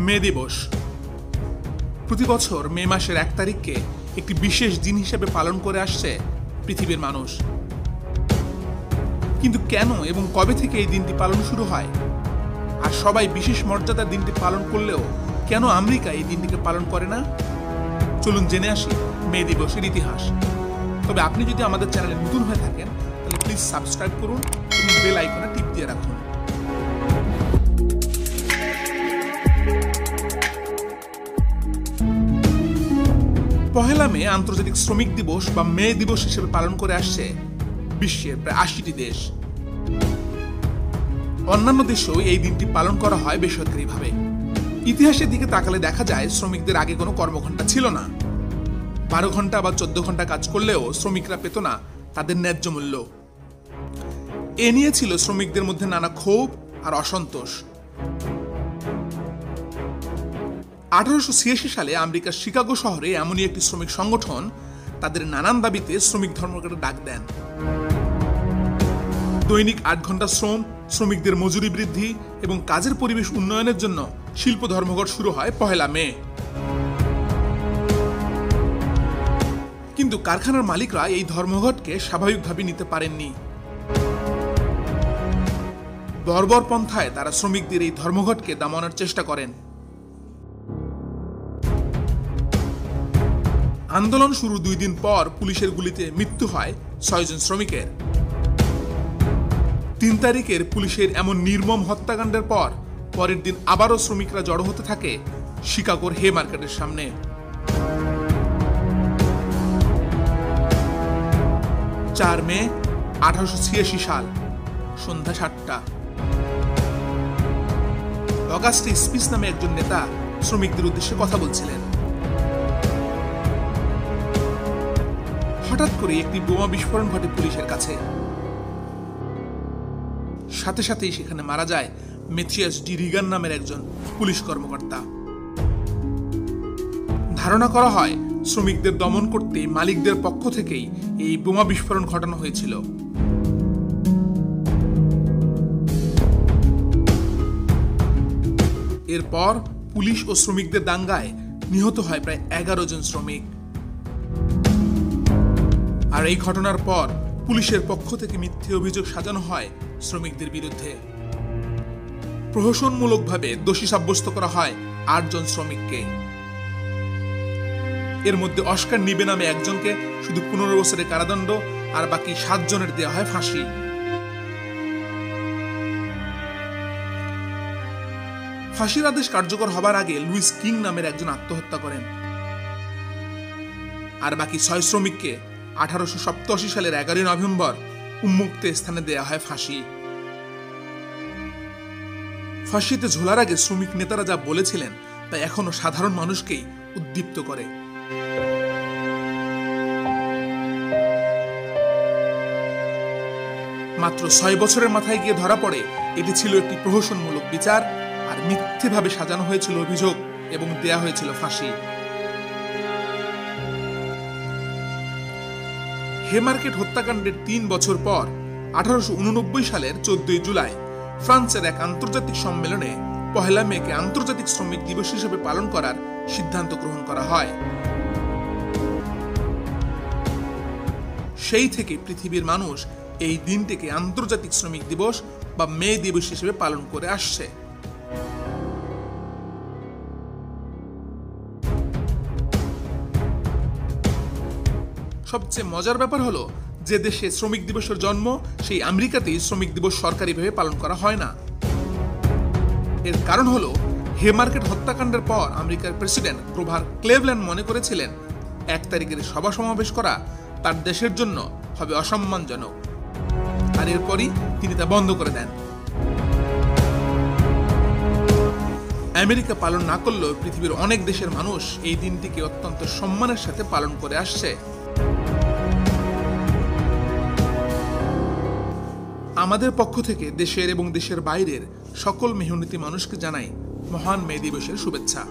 মে দিবস প্রতি বছর মে মাসের 1 তারিখকে একটি বিশেষ দিন হিসেবে পালন করে আসছে পৃথিবীর মানুষ। কিন্তু কেন এবং কবে থেকে এই দিনটি পালন শুরু হয়, আর সবাই বিশেষ মর্যাদার দিনটি পালন করলেও কেন আমেরিকা এই দিনটিকে পালন করে না? চলুন জেনে আসি মে দিবসের ইতিহাস। তবে আপনি যদি আমাদের চ্যানেলে নতুন হয়ে থাকেন তাহলে প্লিজ সাবস্ক্রাইব করুন এবং বেল আইকনে টিপ দিয়ে রাখুন। পহেলা মে আন্তর্জাতিক শ্রমিক দিবস বা মে দিবস হিসেবে পালন করে আসছে বিশ্বের প্রায় 80টি দেশ। অন্যান্য দেশেও এই দিনটি পালন করা হয় বেসরকারিভাবে। ইতিহাসের দিকে তাকালে দেখা যায় শ্রমিকদের আগে কোনো কর্মঘণ্টা ছিল না। 12 ঘন্টা বা 14 ঘন্টা কাজ করলেও শ্রমিকরা পেত না তাদের ন্যায্য মূল্য। এ নিয়ে ছিল শ্রমিকদের মধ্যে নানা ক্ষোভ আর অসন্তোষ। 1886 সালে আমেরিকার শিকাগো শহরে এমনই একটি শ্রমিক সংগঠন তাদের নানান দাবিতে শ্রমিক ধর্মঘটের ডাক দেন। দৈনিক 8 ঘন্টা শ্রম, শ্রমিকদের মজুরি বৃদ্ধি এবং কাজের পরিবেশ উন্নয়নের জন্য শিল্প ধর্মঘট শুরু হয় পহেলা মে। কিন্তু কারখানার মালিকরা এই ধর্মঘটকে স্বাভাবিকভাবে নিতে পারেননি। বর্বর পন্থায় তারা শ্রমিকদের এই ধর্মঘটকে দমানোর চেষ্টা করেন। আন্দোলন শুরু 2 দিন পর পুলিশের গুলিতে মৃত্যু হয় 6 জন শ্রমিকের। 3 তারিখের পুলিশের এমন নির্মম হত্যাকাণ্ডের পর পরের দিন আবারও শ্রমিকরা জড়ো হতে থাকে শিকাগোর হে মার্কেটের সামনে। 4 মে 1886 সাল, সন্ধ্যা 7টা। অগাস্টে স্পিচ নামে একজন নেতা শ্রমিকদের উদ্দেশ্যে কথা বলছিলেন। হঠাৎ করে একটি বোমা বিস্ফোরণ ঘটে পুলিশের কাছে। সাথে সাথেই সেখানে মারা যায় মেথিয়াস ডি রিগান নামের একজন পুলিশ কর্মকর্তা। ধারণা করা হয় শ্রমিকদের দমন করতে মালিকদের পক্ষ থেকেই এই বোমা বিস্ফোরণ ঘটানো হয়েছিল। এরপর পুলিশ ও শ্রমিকদের দাঙ্গায় নিহত হয় প্রায় 11 জন শ্রমিক। আর এই ঘটনার পর পুলিশের পক্ষ থেকে মিথ্যে অভিযোগ সাজানো হয় শ্রমিকদের বিরুদ্ধে। প্রহসনমূলকভাবে দোষী সাব্যস্ত করা হয় 8 জন শ্রমিককে। এর মধ্যে অস্কার নিবে নামে একজনকে শুধু 15 বছরের কারাদণ্ড আর বাকি 7 জনের দেওয়া হয় ফাঁসি। ফাঁসির আদেশ কার্যকর হবার আগে লুইস কিং নামের একজন আত্মহত্যা করেন। আর বাকি 6 শ্রমিককে 1887 সালের 11 নভেম্বর উন্মুক্ত স্থানে দেয়া হয় ফাঁসি। ফাঁসিতে ঝোলার আগে শ্রমিক নেতারা যা বলেছিলেন তা এখনো সাধারণ মানুষকেই উদ্দীপ্ত করে। মাত্র 6 বছরের মাথায় গিয়ে ধরা পড়ে এটি ছিল একটি প্রহসনমূলক বিচার, আর মিথ্যেভাবে সাজানো হয়েছিল অভিযোগ এবং দেয়া হয়েছিল ফাঁসি। হে মার্কেট হত্যাকাণ্ডের 3 বছর পর 1889 সালের 14 জুলাই ফ্রান্সের এক আন্তর্জাতিক সম্মেলনে পহেলা মেকে আন্তর্জাতিক শ্রমিক দিবস হিসেবে পালন করার সিদ্ধান্ত গ্রহণ করা হয়। সেই থেকে পৃথিবীর মানুষ এই দিনটিকে আন্তর্জাতিক শ্রমিক দিবস বা মে দিবস হিসেবে পালন করে আসছে। সবচেয়ে মজার ব্যাপার হলো যে দেশে শ্রমিক দিবসের জন্ম সেই আমেরিকাতেই শ্রমিক দিবস সরকারিভাবে পালন করা হয় না। এর কারণ হলো হে মার্কেট হত্যাকাণ্ডের পর আমেরিকার প্রেসিডেন্ট গ্রোভার ক্লেভল্যান্ড মনে করেছিলেন 1 তারিখের সভা সমাবেশ করা তার দেশের জন্য হবে অসম্মানজনক, আর এরপরই তিনি তা বন্ধ করে দেন। আমেরিকা পালন না করলেও পৃথিবীর অনেক দেশের মানুষ এই দিনটিকে অত্যন্ত সম্মানের সাথে পালন করে আসছে। আমাদের পক্ষ থেকে দেশের এবং দেশের বাইরের সকল মেহনতি মানুষকে জানাই মহান মে দিবসের শুভেচ্ছা।